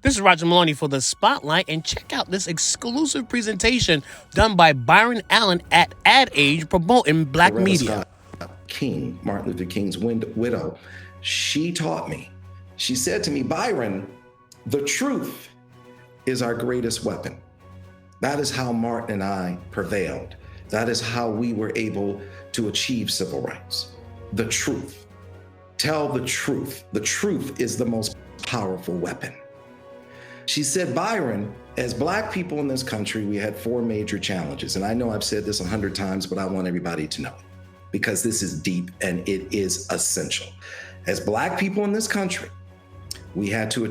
This is Roger Maloney for the Spotlight, and check out this exclusive presentation done by Bryon Allen at Ad Age promoting Black media. King, Martin Luther King's widow, she taught me. She said to me, Byron, the truth is our greatest weapon. That is how Martin and I prevailed. That is how we were able to achieve civil rights. The truth. Tell the truth. The truth is the most powerful weapon. She said, Byron, as Black people in this country, we had 4 major challenges. And I know I've said this 100 times, but I want everybody to know it because this is deep and it is essential. As Black people in this country, we had to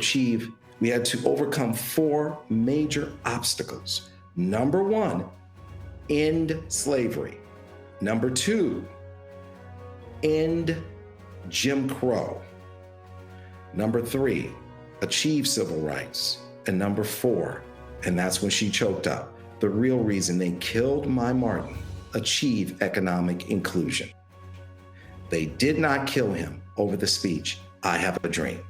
overcome 4 major obstacles. Number 1, end slavery. Number 2, end Jim Crow. Number 3, achieve civil rights. And number 4, and that's when she choked up, the real reason they killed my Martin, achieve economic inclusion. They did not kill him over the speech, I have a dream.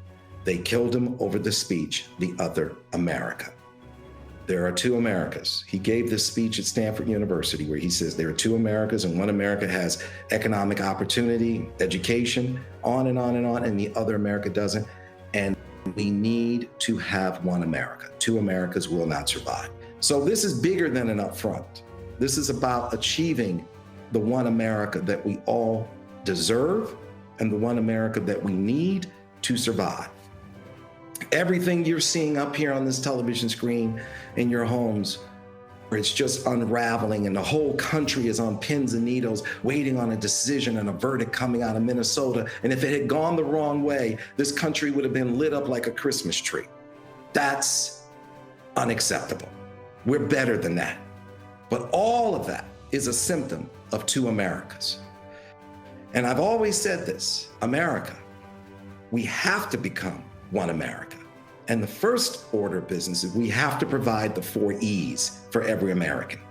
They killed him over the speech, the other America. There are 2 Americas. He gave this speech at Stanford University where he says there are 2 Americas and one America has economic opportunity, education, on and on and on, and the other America doesn't. And we need to have one America. 2 Americas will not survive. So this is bigger than an upfront. This is about achieving the one America that we all deserve and the one America that we need to survive. Everything you're seeing up here on this television screen in your homes, where it's just unraveling and the whole country is on pins and needles waiting on a decision and a verdict coming out of Minnesota. And if it had gone the wrong way, this country would have been lit up like a Christmas tree. That's unacceptable. We're better than that. But all of that is a symptom of 2 Americas. And I've always said this, America, we have to become one America. And the first order of business is we have to provide the 4 E's for every American.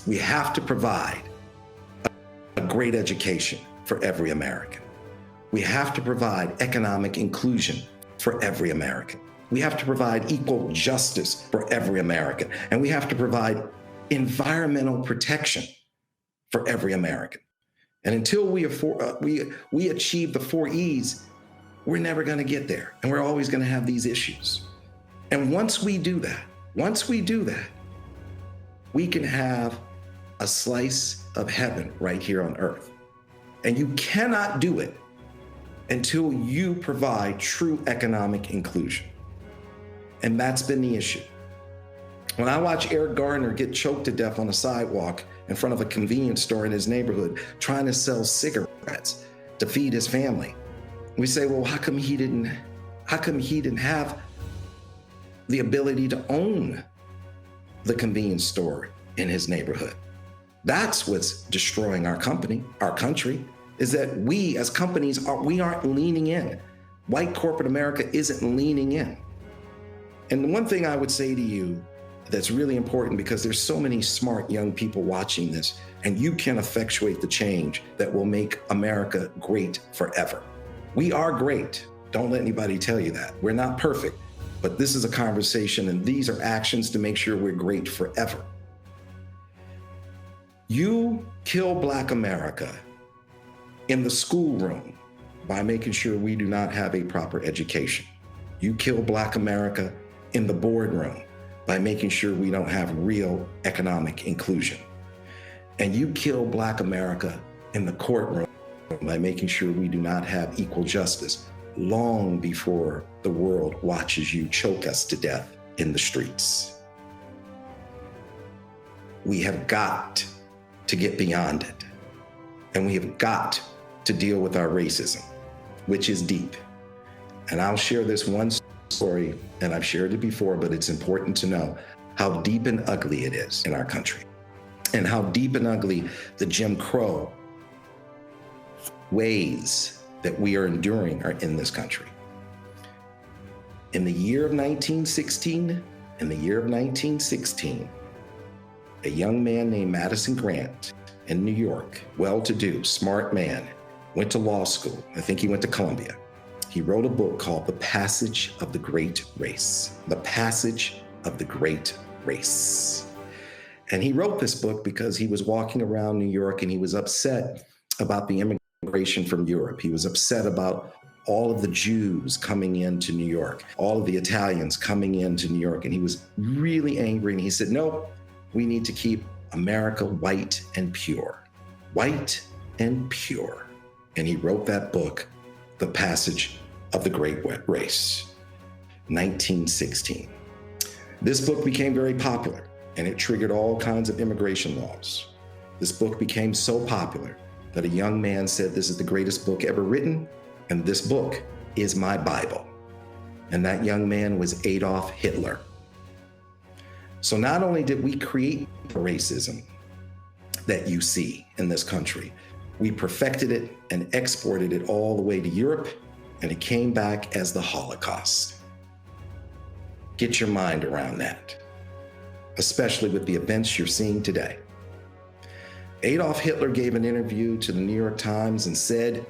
We have to provide a great education for every American. We have to provide economic inclusion for every American. We have to provide equal justice for every American. And we have to provide environmental protection for every American. And until we achieve the 4 E's, we're never going to get there. And we're always going to have these issues. And once we do that, we can have a slice of heaven right here on earth. And you cannot do it until you provide true economic inclusion. And that's been the issue. When I watch Eric Gardner get choked to death on a sidewalk in front of a convenience store in his neighborhood, trying to sell cigarettes to feed his family, we say, well, how come he didn't have the ability to own the convenience store in his neighborhood? That's what's destroying our country, is that we as companies we aren't leaning in. White corporate America isn't leaning in. And the one thing I would say to you that's really important, because there's so many smart young people watching this, and you can effectuate the change that will make America great forever. We are great. Don't let anybody tell you that. We're not perfect, but this is a conversation and these are actions to make sure we're great forever. You kill Black America in the schoolroom by making sure we do not have a proper education. You kill Black America in the boardroom by making sure we don't have real economic inclusion. And you kill Black America in the courtroom by making sure we do not have equal justice long before the world watches you choke us to death in the streets. We have got to get beyond it. And we have got to deal with our racism, which is deep. And I'll share this one story, and I've shared it before, but it's important to know how deep and ugly it is in our country, and how deep and ugly the Jim Crow ways that we are enduring are in this country. In the year of 1916, a young man named Madison Grant in New York, well-to-do, smart man, went to law school. I think he went to Columbia. He wrote a book called The Passage of the Great Race. The Passage of the Great Race. And he wrote this book because he was walking around New York and he was upset about the immigration from Europe. He was upset about all of the Jews coming into New York, all of the Italians coming into New York. And he was really angry. And he said, no, we need to keep America white and pure. White and pure. And he wrote that book, The Passage of the Great Race, 1916. This book became very popular and it triggered all kinds of immigration laws. This book became so popular that a young man said, this is the greatest book ever written, and this book is my Bible. And that young man was Adolf Hitler. So not only did we create racism that you see in this country, we perfected it and exported it all the way to Europe, and it came back as the Holocaust. Get your mind around that, especially with the events you're seeing today. Adolf Hitler gave an interview to the New York Times and said,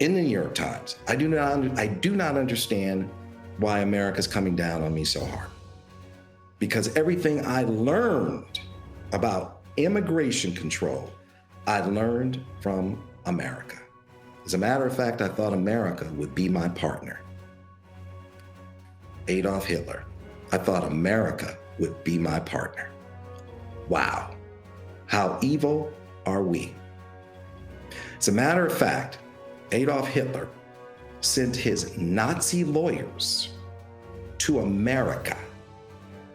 in the New York Times, I do not understand why America's coming down on me so hard. Because everything I learned about immigration control, I learned from America. As a matter of fact, I thought America would be my partner. Adolf Hitler. I thought America would be my partner. Wow. How evil are we? As a matter of fact, Adolf Hitler sent his Nazi lawyers to America.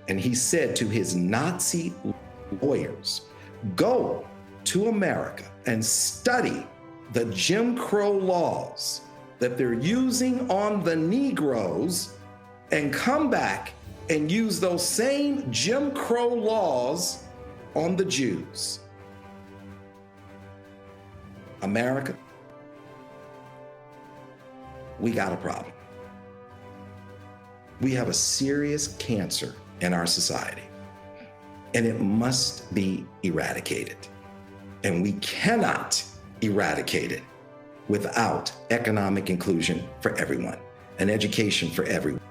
And he said to his Nazi lawyers, go to America and study the Jim Crow laws that they're using on the Negroes and come back and use those same Jim Crow laws on the Jews. America, we got a problem. We have a serious cancer in our society, and it must be eradicated. And we cannot eradicate it without economic inclusion for everyone, an education for everyone,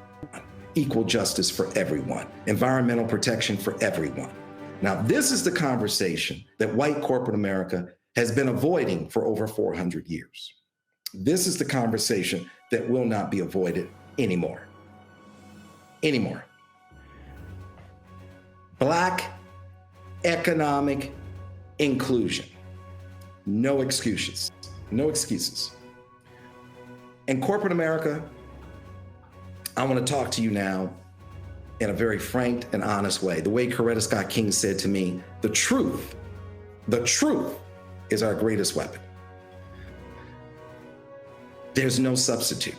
equal justice for everyone, environmental protection for everyone. Now, this is the conversation that white corporate America has been avoiding for over 400 years. This is the conversation that will not be avoided anymore. Black economic inclusion. No excuses. No excuses. In corporate America, I want to talk to you now in a very frank and honest way. The way Coretta Scott King said to me, the truth is our greatest weapon. There's no substitute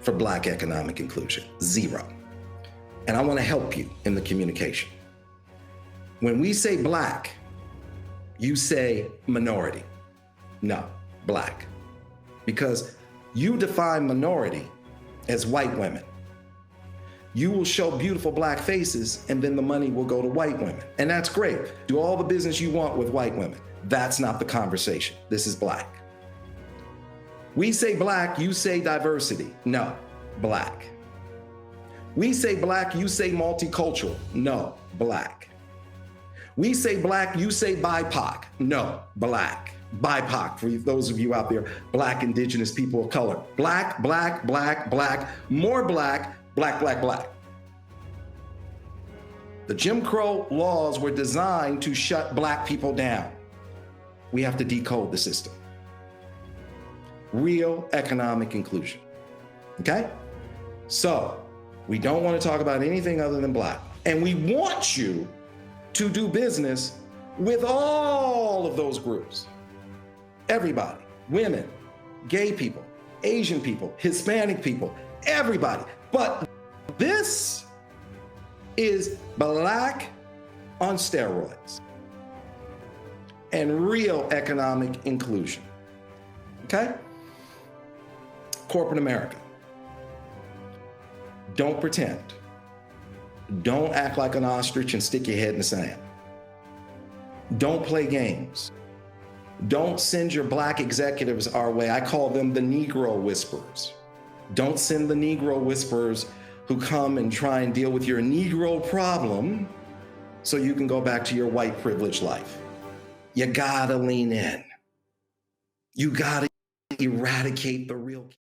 for Black economic inclusion, zero. And I want to help you in the communication. When we say Black, you say minority. No, Black. Because you define minority as white women. You will show beautiful Black faces and then the money will go to white women. And that's great. Do all the business you want with white women. That's not the conversation. This is Black. We say Black, you say diversity. No, Black. We say Black, you say multicultural. No, Black. We say Black, you say BIPOC. No, Black. BIPOC, for those of you out there, Black, Indigenous people of color. Black, Black, Black, Black, more Black, Black, Black, Black. The Jim Crow laws were designed to shut Black people down. We have to decode the system. Real economic inclusion. Okay? So, we don't want to talk about anything other than Black. And we want you to do business with all of those groups. Everybody, women, gay people, Asian people, Hispanic people, everybody. But this is Black on steroids and real economic inclusion. Okay? Corporate America. Don't pretend. Don't act like an ostrich and stick your head in the sand. Don't play games. Don't send your Black executives our way. I call them the Negro whisperers. Don't send the Negro whisperers who come and try and deal with your Negro problem so you can go back to your white privileged life. You gotta lean in. You gotta eradicate the real